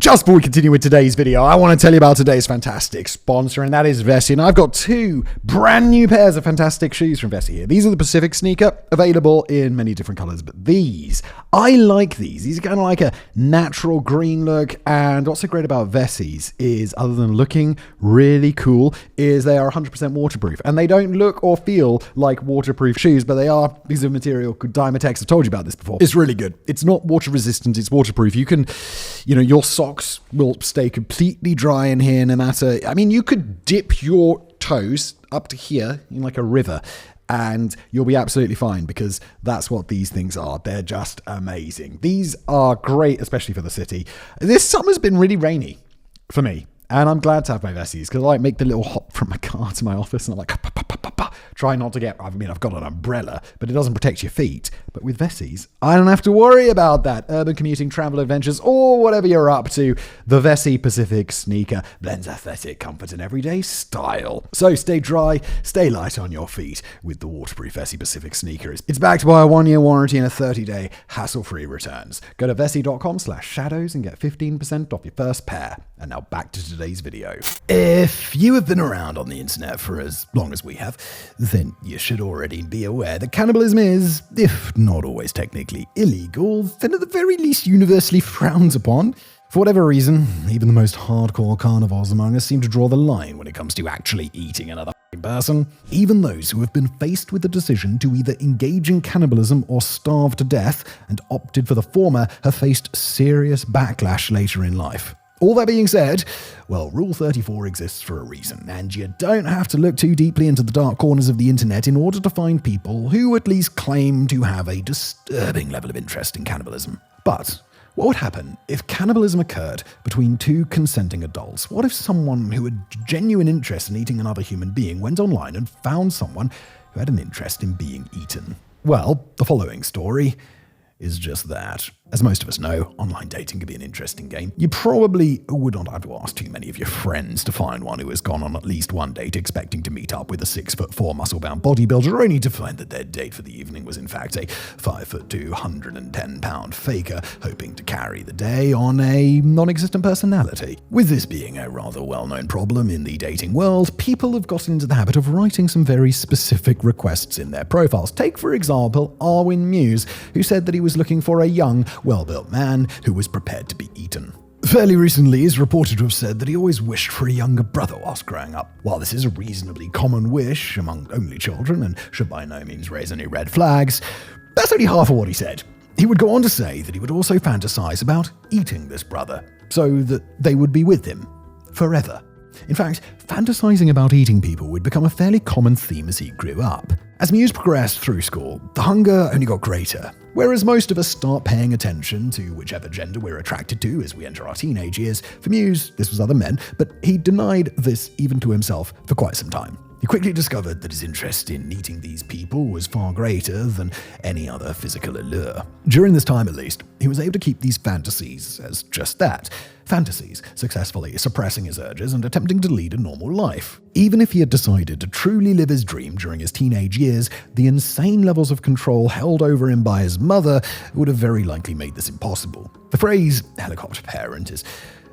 Just before we continue with today's video, I want to tell you about today's fantastic sponsor, and that is Vessi. And I've got two brand new pairs of fantastic shoes from Vessi here. These are the Pacific sneaker, available in many different colors, but I like these. These are kind of like a natural green look, and what's so great about Vessi's is, other than looking really cool, is they are 100% waterproof, and they don't look or feel like waterproof shoes, but they are pieces of material called Dymatex. I've told you about this before. It's really good. It's not water resistant, it's waterproof. You can, your socks will stay completely dry in here no matter. I mean, you could dip your toes up to here in like a river and you'll be absolutely fine, because that's what these things are. They're just amazing. These are great, especially for the city. This summer's been really rainy for me, and I'm glad to have my Vessi's, because I like make the little hop from my car to my office, and I'm like, try not to get, I've got an umbrella, but it doesn't protect your feet. But with Vessi's, I don't have to worry about that. Urban commuting, travel adventures, or whatever you're up to, the Vessi Pacific sneaker blends aesthetic comfort and everyday style. So stay dry, stay light on your feet with the waterproof Vessi Pacific sneakers. It's backed by a 1-year warranty and a 30-day hassle-free returns. Go to vessi.com/shadows and get 15% off your first pair. And now back to today's video. If you have been around on the internet for as long as we have, then you should already be aware that cannibalism is, if not always technically illegal, then at the very least universally frowned upon. For whatever reason, even the most hardcore carnivores among us seem to draw the line when it comes to actually eating another person. Even those who have been faced with the decision to either engage in cannibalism or starve to death and opted for the former have faced serious backlash later in life. All that being said, well, Rule 34 exists for a reason, and you don't have to look too deeply into the dark corners of the internet in order to find people who at least claim to have a disturbing level of interest in cannibalism. But what would happen if cannibalism occurred between two consenting adults? What if someone who had genuine interest in eating another human being went online and found someone who had an interest in being eaten? Well, the following story is just that. As most of us know, online dating can be an interesting game. You probably would not have to ask too many of your friends to find one who has gone on at least one date expecting to meet up with a 6'4" muscle-bound bodybuilder, only to find that their date for the evening was in fact a 5'2", 110-pound faker, hoping to carry the day on a non-existent personality. With this being a rather well-known problem in the dating world, people have gotten into the habit of writing some very specific requests in their profiles. Take, for example, Armin Meiwes, who said that he was looking for a young, well-built man who was prepared to be eaten. Fairly recently, he's reported to have said that he always wished for a younger brother whilst growing up. While this is a reasonably common wish among only children and should by no means raise any red flags, that's only half of what he said. He would go on to say that he would also fantasize about eating this brother, so that they would be with him forever. In fact, fantasizing about eating people would become a fairly common theme as he grew up. As Meiwes progressed through school, the hunger only got greater. Whereas most of us start paying attention to whichever gender we're attracted to as we enter our teenage years, for Meiwes, this was other men, but he denied this even to himself for quite some time. He quickly discovered that his interest in eating these people was far greater than any other physical allure. During this time, at least, he was able to keep these fantasies as just that, fantasies, successfully suppressing his urges and attempting to lead a normal life. Even if he had decided to truly live his dream during his teenage years, the insane levels of control held over him by his mother would have very likely made this impossible. The phrase helicopter parent is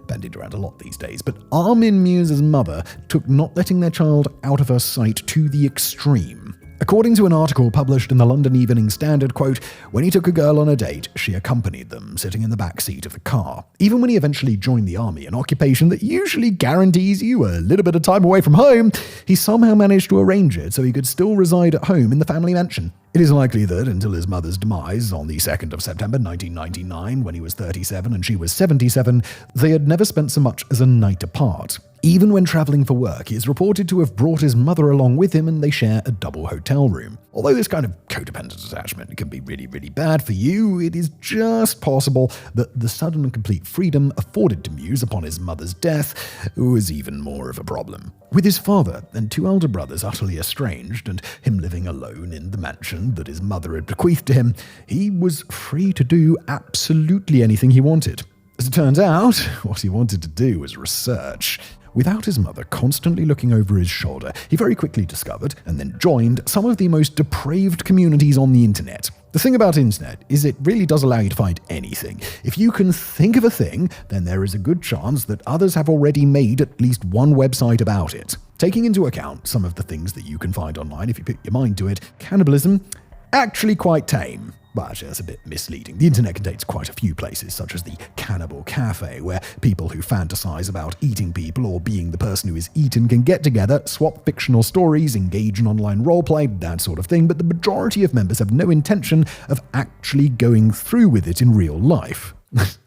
bandied around a lot these days, but Armin Meiwes' mother took not letting their child out of her sight to the extreme. According to an article published in the London Evening Standard, quote, when he took a girl on a date, she accompanied them, sitting in the back seat of the car. Even when he eventually joined the army, an occupation that usually guarantees you a little bit of time away from home, he somehow managed to arrange it so he could still reside at home in the family mansion. It is likely that until his mother's demise on the 2nd of September 1999, when he was 37 and she was 77, they had never spent so much as a night apart. Even when traveling for work, he is reported to have brought his mother along with him, and they share a double hotel room. Although this kind of codependent attachment can be really, really bad for you, it is just possible that the sudden and complete freedom afforded to Meiwes upon his mother's death was even more of a problem. With his father and two elder brothers utterly estranged, and him living alone in the mansion that his mother had bequeathed to him, he was free to do absolutely anything he wanted. As it turns out, what he wanted to do was research. Without his mother constantly looking over his shoulder, he very quickly discovered and then joined some of the most depraved communities on the internet. The thing about internet is it really does allow you to find anything. If you can think of a thing, then there is a good chance that others have already made at least one website about it. Taking into account some of the things that you can find online if you put your mind to it, cannibalism, actually quite tame. Well, actually, that's a bit misleading. The internet contains quite a few places, such as the Cannibal Cafe, where people who fantasize about eating people or being the person who is eaten can get together, swap fictional stories, engage in online roleplay, that sort of thing, but the majority of members have no intention of actually going through with it in real life.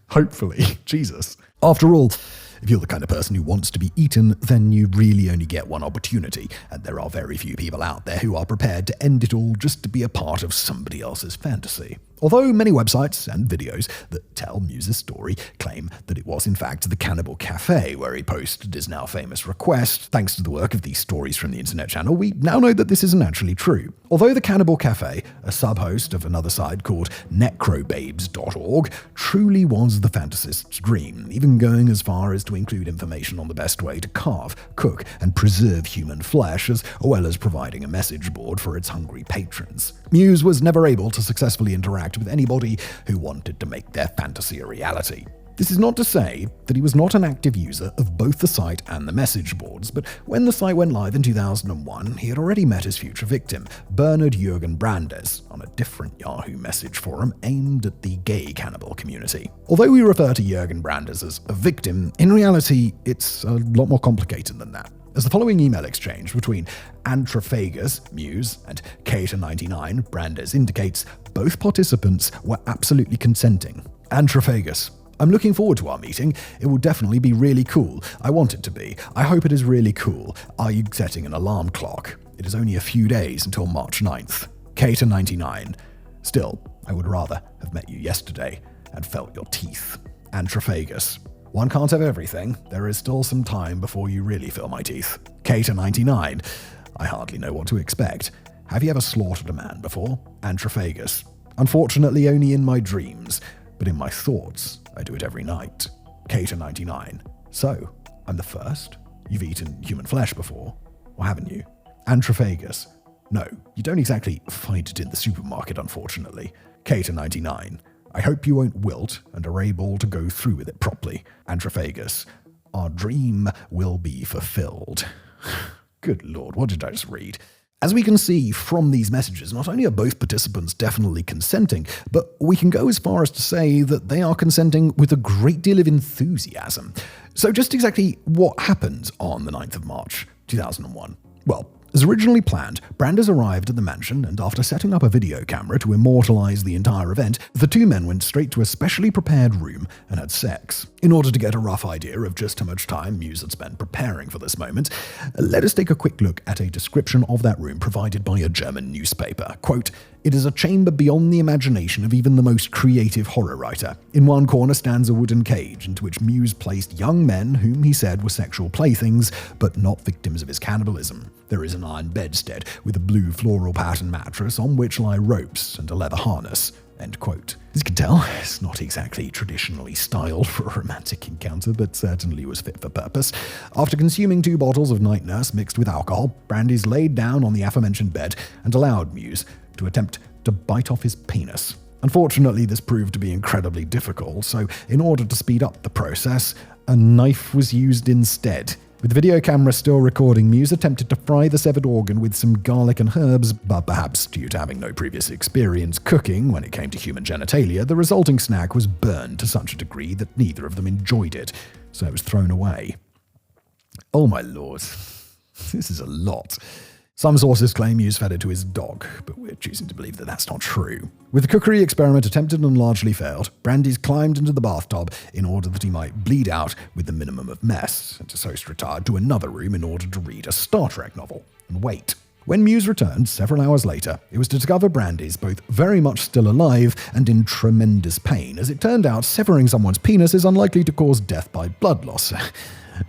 Hopefully. Jesus. After all, if you're the kind of person who wants to be eaten, then you really only get one opportunity, and there are very few people out there who are prepared to end it all just to be a part of somebody else's fantasy. Although many websites and videos that tell Mewes' story claim that it was in fact the Cannibal Cafe where he posted his now famous request, thanks to the work of these stories from the internet channel, we now know that this isn't actually true. Although the Cannibal Cafe, a sub-host of another site called necrobabes.org, truly was the fantasist's dream, even going as far as to include information on the best way to carve, cook, and preserve human flesh, as well as providing a message board for its hungry patrons. Mewes was never able to successfully interact with anybody who wanted to make their fantasy a reality. This is not to say that he was not an active user of both the site and the message boards, but when the site went live in 2001, he had already met his future victim, Bernard Jürgen Brandes, on a different Yahoo message forum aimed at the gay cannibal community. Although we refer to Jürgen Brandes as a victim, in reality, it's a lot more complicated than that. As the following email exchange between Anthrophagus, Mewes, and Cater99, Brandes indicates, both participants were absolutely consenting. Anthrophagus: I'm looking forward to our meeting. It will definitely be really cool. I want it to be. I hope it is really cool. Are you setting an alarm clock? It is only a few days until March 9th. Cater99: Still, I would rather have met you yesterday and felt your teeth. Anthrophagus: One can't have everything. There is still some time before you really feel my teeth. Cater99: I hardly know what to expect. Have you ever slaughtered a man before? Anthrophagus: Unfortunately, only in my dreams, but in my thoughts, I do it every night. Cater99: So, I'm the first? You've eaten human flesh before, or haven't you? Anthrophagus: No, you don't exactly find it in the supermarket, unfortunately. Cater99: I hope you won't wilt and are able to go through with it properly. Anthrophagus: Our dream will be fulfilled. Good Lord, what did I just read? As we can see from these messages, not only are both participants definitely consenting, but we can go as far as to say that they are consenting with a great deal of enthusiasm. So just exactly what happened on the 9th of March, 2001? Well, as originally planned, Brandes arrived at the mansion, and after setting up a video camera to immortalize the entire event, the two men went straight to a specially prepared room and had sex. In order to get a rough idea of just how much time Mewes had spent preparing for this moment, let us take a quick look at a description of that room provided by a German newspaper. Quote, "It is a chamber beyond the imagination of even the most creative horror writer. In one corner stands a wooden cage into which Mewes placed young men whom he said were sexual playthings, but not victims of his cannibalism. There is an iron bedstead with a blue floral pattern mattress on which lie ropes and a leather harness." End quote. As you can tell, it's not exactly traditionally styled for a romantic encounter, but certainly was fit for purpose. After consuming 2 bottles of night nurse mixed with alcohol, Brandes laid down on the aforementioned bed and allowed Mewes to attempt to bite off his penis. Unfortunately, this proved to be incredibly difficult, so in order to speed up the process, a knife was used instead. With the video camera still recording, Mewes attempted to fry the severed organ with some garlic and herbs, but perhaps due to having no previous experience cooking when it came to human genitalia, the resulting snack was burned to such a degree that neither of them enjoyed it, so it was thrown away. Oh my lord, this is a lot. Some sources claim Mewes fed it to his dog, but we're choosing to believe that that's not true. With the cookery experiment attempted and largely failed, Brandes climbed into the bathtub in order that he might bleed out with the minimum of mess, and his host retired to another room in order to read a Star Trek novel and wait. When Mewes returned several hours later, it was to discover Brandes both very much still alive and in tremendous pain. As it turned out, severing someone's penis is unlikely to cause death by blood loss.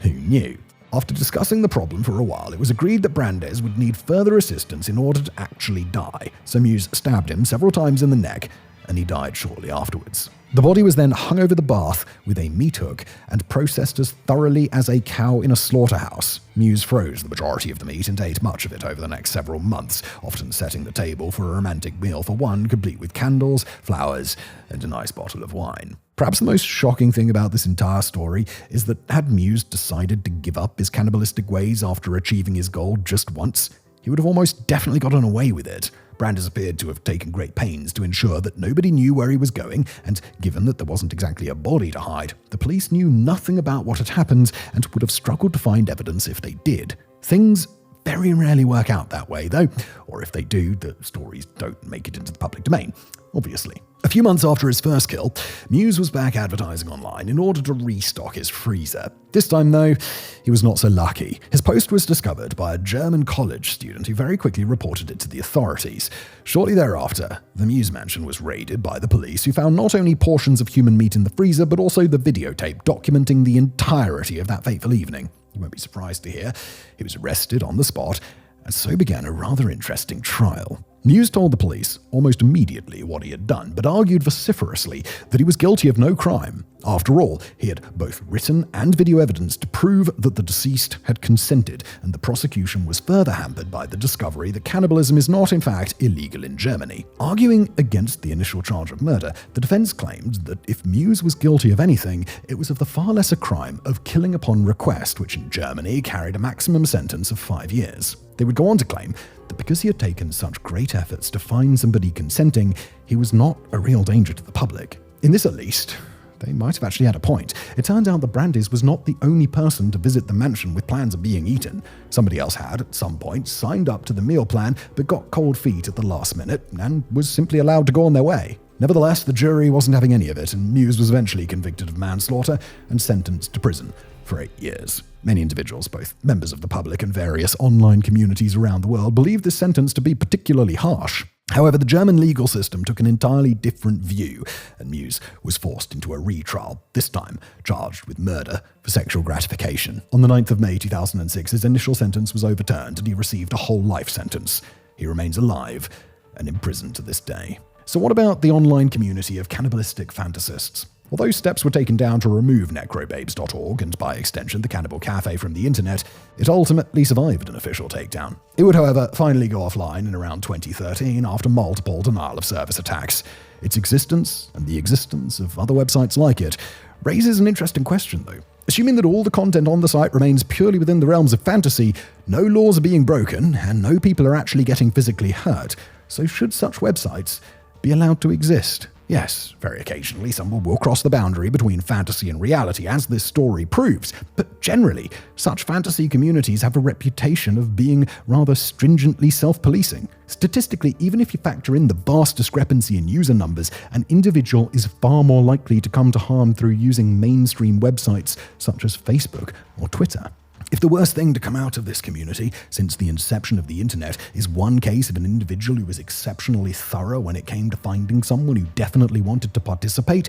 Who knew? After discussing the problem for a while, it was agreed that Brandes would need further assistance in order to actually die, so Mewes stabbed him several times in the neck and he died shortly afterwards. The body was then hung over the bath with a meat hook and processed as thoroughly as a cow in a slaughterhouse. Meiwes froze the majority of the meat and ate much of it over the next several months, often setting the table for a romantic meal for one, complete with candles, flowers, and a nice bottle of wine. Perhaps the most shocking thing about this entire story is that had Meiwes decided to give up his cannibalistic ways after achieving his goal just once, he would have almost definitely gotten away with it. Brandes appeared to have taken great pains to ensure that nobody knew where he was going, and given that there wasn't exactly a body to hide, the police knew nothing about what had happened and would have struggled to find evidence if they did. Things very rarely work out that way, though, or if they do, the stories don't make it into the public domain, obviously. A few months after his first kill, Meiwes was back advertising online in order to restock his freezer. This time, though, he was not so lucky. His post was discovered by a German college student who very quickly reported it to the authorities. Shortly thereafter, the Meiwes mansion was raided by the police, who found not only portions of human meat in the freezer, but also the videotape documenting the entirety of that fateful evening. You won't be surprised to hear he was arrested on the spot, and so began a rather interesting trial. Meiwes told the police almost immediately what he had done, but argued vociferously that he was guilty of no crime. After all, he had both written and video evidence to prove that the deceased had consented, and the prosecution was further hampered by the discovery that cannibalism is not, in fact, illegal in Germany. Arguing against the initial charge of murder, the defense claimed that if Meiwes was guilty of anything, it was of the far lesser crime of killing upon request, which in Germany carried a maximum sentence of 5 years. They would go on to claim that because he had taken such great efforts to find somebody consenting, he was not a real danger to the public. In this, at least, they might have actually had a point. It turned out that Brandes was not the only person to visit the mansion with plans of being eaten. Somebody else had, at some point, signed up to the meal plan, but got cold feet at the last minute and was simply allowed to go on their way. Nevertheless, the jury wasn't having any of it, and Meiwes was eventually convicted of manslaughter and sentenced to prison for 8 years. Many individuals, both members of the public and various online communities around the world, believed this sentence to be particularly harsh. However, the German legal system took an entirely different view, and Meiwes was forced into a retrial, this time charged with murder for sexual gratification. On the 9th of May 2006, his initial sentence was overturned and he received a whole life sentence. He remains alive and in prison to this day. So what about the online community of cannibalistic fantasists? Although steps were taken down to remove necrobabes.org and by extension the Cannibal Cafe from the internet, it ultimately survived an official takedown. It would, however, finally go offline in around 2013 after multiple denial-of-service attacks. Its existence, and the existence of other websites like it, raises an interesting question, though. Assuming that all the content on the site remains purely within the realms of fantasy, no laws are being broken, and no people are actually getting physically hurt, so should such websites be allowed to exist? Yes, very occasionally someone will cross the boundary between fantasy and reality, as this story proves, but generally, such fantasy communities have a reputation of being rather stringently self-policing. Statistically, even if you factor in the vast discrepancy in user numbers, an individual is far more likely to come to harm through using mainstream websites such as Facebook or Twitter. If the worst thing to come out of this community since the inception of the internet is one case of an individual who was exceptionally thorough when it came to finding someone who definitely wanted to participate,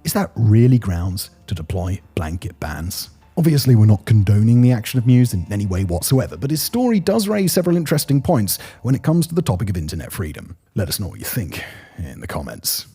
is that really grounds to deploy blanket bans? Obviously, we're not condoning the action of Meiwes in any way whatsoever, but his story does raise several interesting points when it comes to the topic of internet freedom. Let us know what you think in the comments.